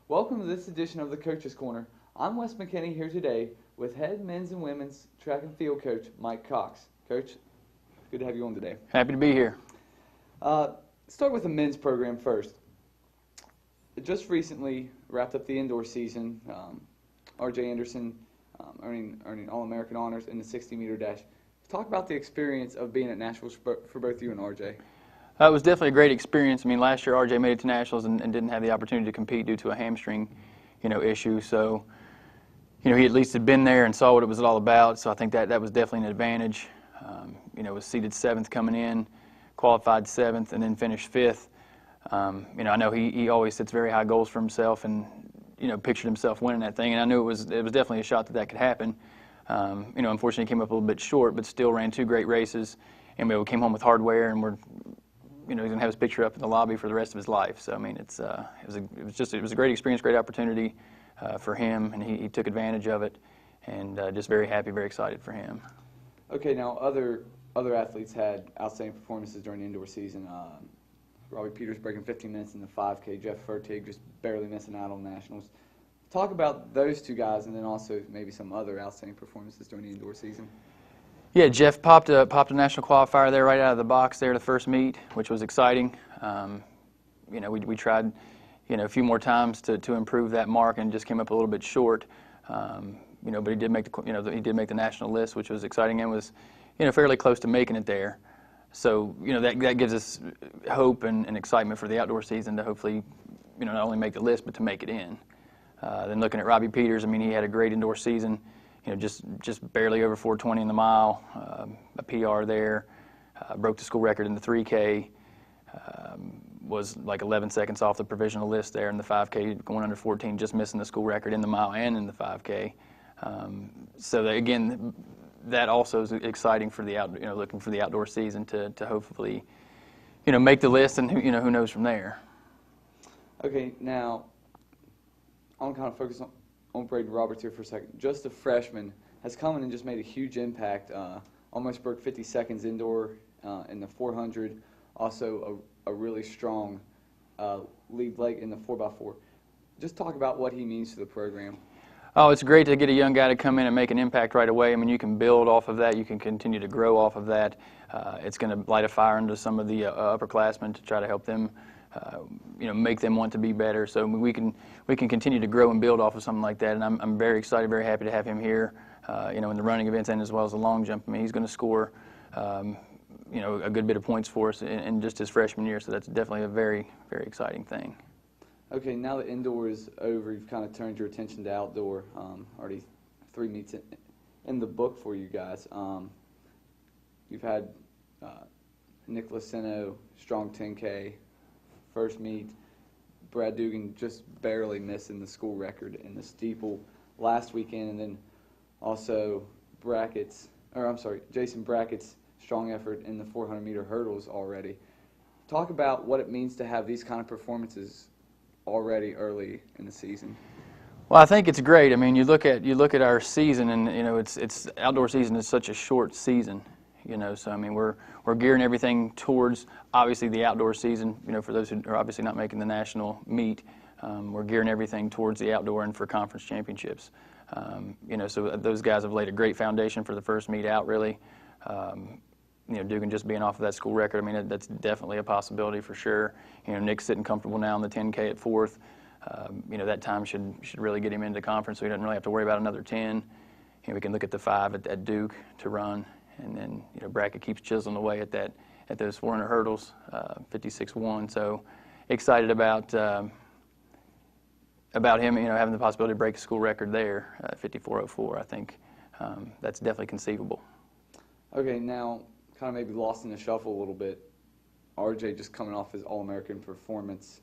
Welcome to this edition of the Coach's Corner. I'm Wes McKinney here today with head men's and women's track and field coach Mike Cox. Coach, good to have you on today. Happy to be here. Start with the men's program first. It just recently wrapped up the indoor season. R.J. Anderson earning All-American honors in the 60-meter dash. Talk about the experience of being at Nationals for both you and R.J. It was definitely a great experience. I mean, last year R.J. made it to Nationals and didn't have the opportunity to compete due to a hamstring, issue. So, he at least had been there and saw what it was all about. So I think that was definitely an advantage. Was seeded 7th coming in, qualified 7th, and then finished 5th. I know he always sets very high goals for himself and, pictured himself winning that thing. And I knew it was definitely a shot that could happen. Unfortunately, he came up a little bit short, but still ran 2 great races. And we came home with hardware, and he's going to have his picture up in the lobby for the rest of his life. So, I mean, it was a great experience, great opportunity for him, and he took advantage of it. And just very happy, very excited for him. Okay, now other athletes had outstanding performances during the indoor season. Robbie Peters breaking 15 minutes in the 5K. Jeff Fertig just barely missing out on Nationals. Talk about those 2 guys, and then also maybe some other outstanding performances during the indoor season. Yeah, Jeff popped a national qualifier there right out of the box there the first meet, which was exciting. We tried, a few more times to improve that mark and just came up a little bit short. But he did make the national list, which was exciting and was, fairly close to making it there. So, that gives us hope and excitement for the outdoor season to hopefully, not only make the list but to make it in. Then looking at Robbie Peters, I mean, he had a great indoor season. Just barely over 4:20 in the mile, a PR there, broke the school record in the 3K, was like 11 seconds off the provisional list there in the 5K, going under 14, just missing the school record in the mile and in the 5K. So that also is exciting for the looking for the outdoor season to hopefully, make the list, and who knows from there. Okay, now I want to kind of focus on Braden Roberts here for a second. Just a freshman has come in and just made a huge impact. Almost broke 50 seconds indoor in the 400. Also a really strong lead leg in the 4x4. Just talk about what he means to the program. Oh, it's great to get a young guy to come in and make an impact right away. I mean, you can build off of that. You can continue to grow off of that. It's going to light a fire into some of the upperclassmen to try to help them, make them want to be better. So we can continue to grow and build off of something like that. And I'm very excited, very happy to have him here, in the running events and as well as the long jump. I mean, he's going to score, a good bit of points for us in just his freshman year. So that's definitely a very, very exciting thing. Okay, now that indoor is over, you've kind of turned your attention to outdoor. Already 3 meets in the book for you guys. You've had Nicholas Seno, strong 10K, first meet. Brad Dugan just barely missing the school record in the steeple last weekend, and then also Jason Brackett's strong effort in the 400-meter hurdles already. Talk about what it means to have these kind of performances already early in the season. Well, I think it's great. I mean, you look at our season, and it's outdoor season is such a short season. So I mean, we're gearing everything towards obviously the outdoor season. For those who are obviously not making the national meet, we're gearing everything towards the outdoor and for conference championships. So those guys have laid a great foundation for the first meet out. Really, Dugan just being off of that school record. I mean, that's definitely a possibility for sure. Nick's sitting comfortable now in the 10K at 4th. That time should really get him into conference, so he doesn't really have to worry about another 10. We can look at the 5 at Duke to run, and then Brackett keeps chiseling away at those 400 hurdles, 56.1. So excited about him, having the possibility to break a school record there, 54.04. I think that's definitely conceivable. Okay, now kind of maybe lost in the shuffle a little bit. RJ just coming off his All-American performance,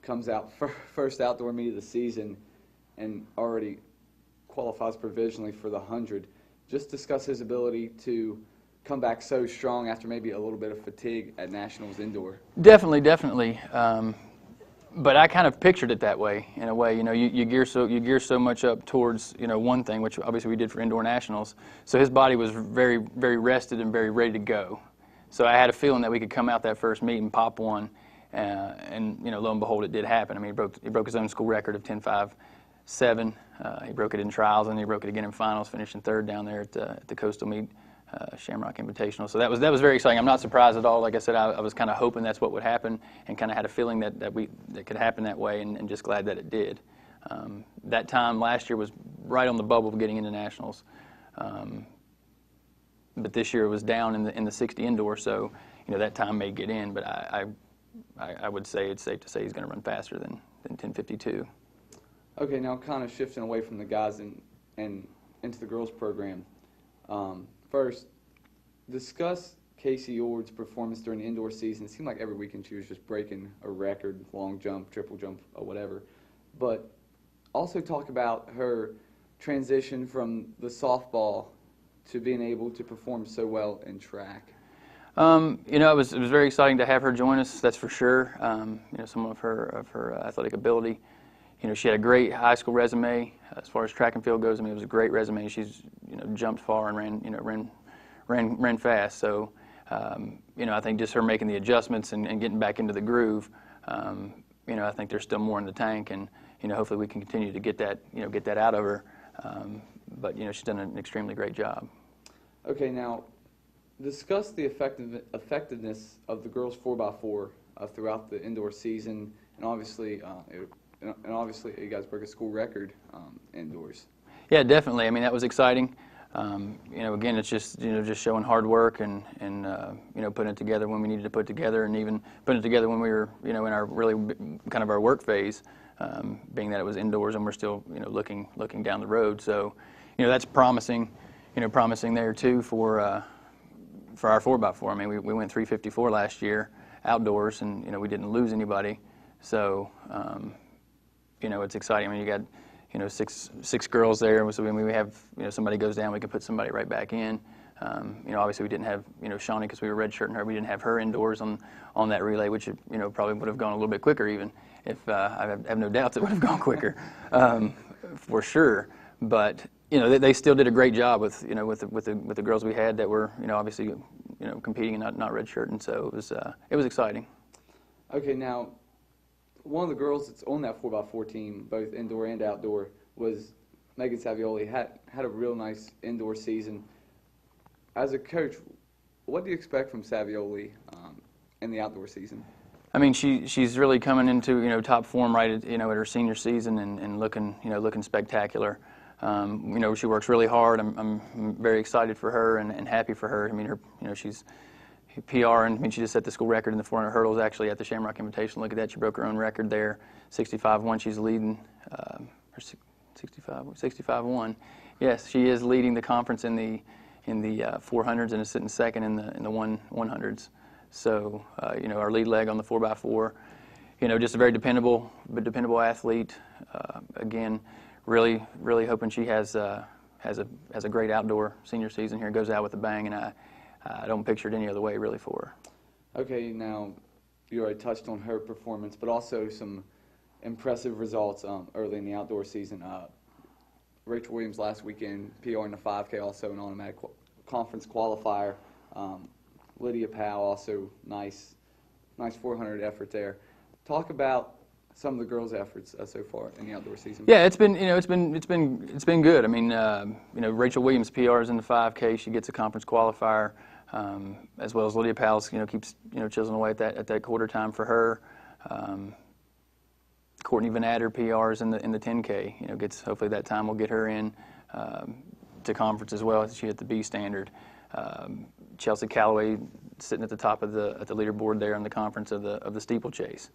comes out first outdoor meet of the season and already qualifies provisionally for the 100. Just discuss his ability to come back so strong after maybe a little bit of fatigue at Nationals indoor. Definitely. But I kind of pictured it that way, in a way. You gear so much up towards one thing, which obviously we did for indoor nationals. So his body was very, very rested and very ready to go. So I had a feeling that we could come out that first meet and pop one, And lo and behold, it did happen. I mean, he broke his own school record of 10.5.7. He broke it in trials, and he broke it again in finals, finishing third down there at the Coastal Meet Shamrock Invitational. So that was very exciting. I'm not surprised at all. Like I said, I was kind of hoping that's what would happen, and kind of had a feeling that could happen that way, and just glad that it did. That time last year was right on the bubble of getting into nationals, but this year it was down in the 60 indoor, so that time may get in. But I would say it's safe to say he's going to run faster than 10.52. Okay, now kind of shifting away from the guys and into the girls program. First, discuss Casey Ord's performance during the indoor season. It seemed like every weekend she was just breaking a record, long jump, triple jump, or whatever. But also talk about her transition from the softball to being able to perform so well in track. It was very exciting to have her join us. That's for sure. Some of her athletic ability. She had a great high school resume as far as track and field goes. I mean, it was a great resume. She's jumped far and ran fast. So I think just her making the adjustments and getting back into the groove. I think there's still more in the tank, and hopefully we can continue to get that out of her. But she's done an extremely great job. Okay, now discuss the effectiveness of the girls 4x4 throughout the indoor season, and obviously you guys broke a school record indoors. Yeah, definitely. I mean, that was exciting. Again, it's just showing hard work and putting it together when we needed to put it together, and even putting it together when we were in our really kind of our work phase, being that it was indoors and we're still looking down the road. So that's promising. Promising there too for our 4x4. I mean, we went 354 last year outdoors, and we didn't lose anybody. So it's exciting. I mean, you got six girls there. So when we have somebody goes down, we can put somebody right back in. Obviously we didn't have Shawnee because we were redshirting her. We didn't have her indoors on that relay, which probably would have gone a little bit quicker even. If I have no doubts it would have gone quicker, for sure. But they still did a great job with the girls we had that were obviously competing and not redshirting. So it was exciting. Okay, now one of the girls that's on that 4x4 team, both indoor and outdoor, was Megan Savioli. Had a real nice indoor season. As a coach, what do you expect from Savioli in the outdoor season? I mean, she's really coming into top form right at her senior season and looking spectacular. She works really hard. I'm very excited for her and happy for her. I mean, she's PR, and I mean, she just set the school record in the 400 hurdles actually at the Shamrock Invitational. Look at that, she broke her own record there, 65-1. She's leading, or 65-1. Yes, she is leading the conference in the 400s and is sitting second in the 100s. So our lead leg on the 4x4, just a very dependable athlete. Again, really hoping she has a great outdoor senior season here, goes out with a bang, and I don't picture it any other way really for her. Okay, now you already touched on her performance, but also some impressive results early in the outdoor season. Rachel Williams last weekend, PR in the 5K, also an automatic conference qualifier. Lydia Powell, also nice 400 effort there. Talk about some of the girls' efforts so far in the outdoor season. Yeah, it's been good. I mean, Rachel Williams PRs in the 5K. She gets a conference qualifier, as well as Lydia Powell's keeps chiseling away at that quarter time for her. Courtney Van Adder PRs in the 10K. Gets, hopefully that time will get her in to conference as well. She hit the B standard. Chelsea Calloway sitting at the top of the leaderboard there in the conference of the steeplechase.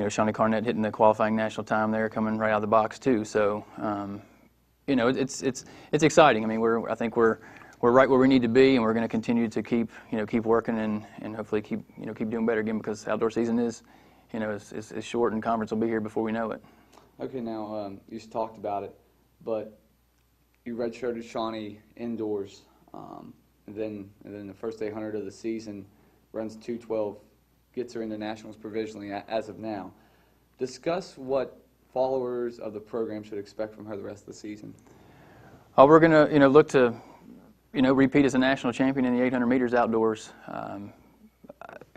Shawnee Carnett hitting the qualifying national time there, coming right out of the box too. So, it's exciting. I mean, I think we're right where we need to be, and we're going to continue to keep working and hopefully keep doing better again, because outdoor season is short, and conference will be here before we know it. Okay, now you just talked about it, but you redshirted Shawnee indoors, and then the first 800 of the season, runs 2:12. Gets her into nationals provisionally as of now. Discuss what followers of the program should expect from her the rest of the season. We're going to look to repeat as a national champion in the 800 meters outdoors.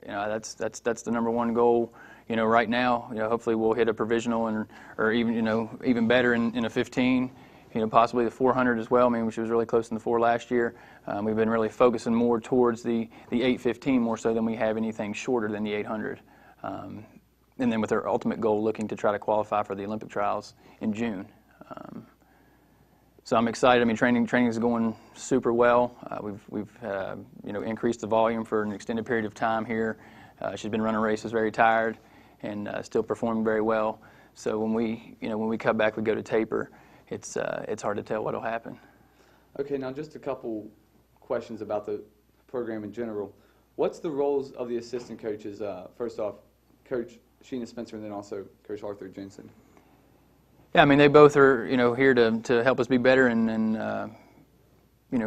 that's the number one goal. Right now, hopefully we'll hit a provisional or even even better in a 15. Possibly the 400 as well. I mean, which was really close in the 4 last year. We've been really focusing more towards the 815 more so than we have anything shorter than the 800. And then with our ultimate goal, looking to try to qualify for the Olympic trials in June. So I'm excited. I mean, training is going super well. We've increased the volume for an extended period of time here. She's been running races very tired and still performing very well. So when we cut back, we go to taper. It's hard to tell what'll happen. Okay, now just a couple questions about the program in general. What's the roles of the assistant coaches? First off, Coach Sheena Spencer, and then also Coach Arthur Jensen. Yeah, I mean, they both are here to help us be better and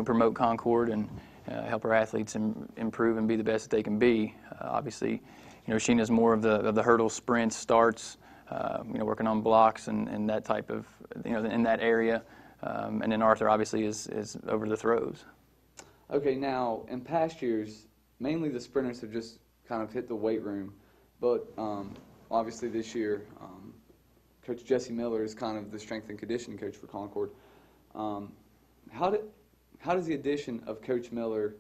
promote Concord and help our athletes improve and be the best that they can be. Obviously, Sheena's more of the hurdles, sprints, starts. Working on blocks and that type of, in that area. And then Arthur obviously is over the throws. Okay, now in past years, mainly the sprinters have just kind of hit the weight room, but obviously this year, Coach Jesse Miller is kind of the strength and conditioning coach for Concord. How does the addition of Coach Miller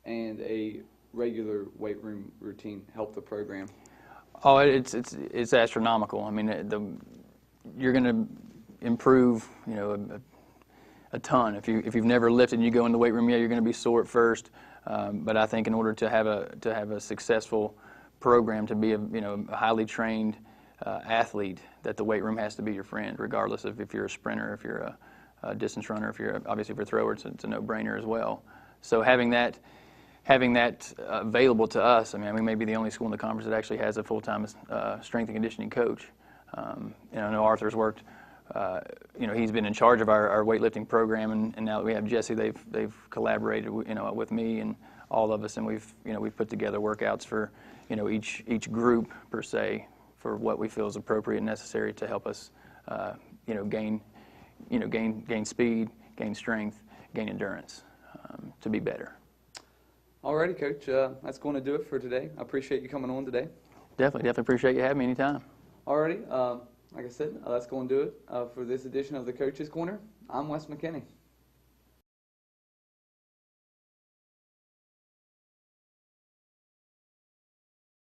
and a regular weight room routine help the program? Oh, it's astronomical. I mean, you're going to improve, a ton. If you've never lifted and you go in the weight room, you're going to be sore at first. But I think in order to have a successful program, to be a highly trained athlete, that the weight room has to be your friend, regardless of if you're a sprinter, if you're a distance runner, if you're a thrower, it's a no-brainer as well. So having that available to us, I mean, we may be the only school in the conference that actually has a full-time strength and conditioning coach. I know Arthur's worked. He's been in charge of our weightlifting program, and now that we have Jesse, they've collaborated, with me and all of us, and we've put together workouts for, each group per se, for what we feel is appropriate and necessary to help us, gain speed, gain strength, gain endurance, to be better. Alrighty, Coach. That's going to do it for today. I appreciate you coming on today. Definitely appreciate you having me anytime. Alrighty. Like I said, that's going to do it for this edition of the Coach's Corner. I'm Wes McKinney.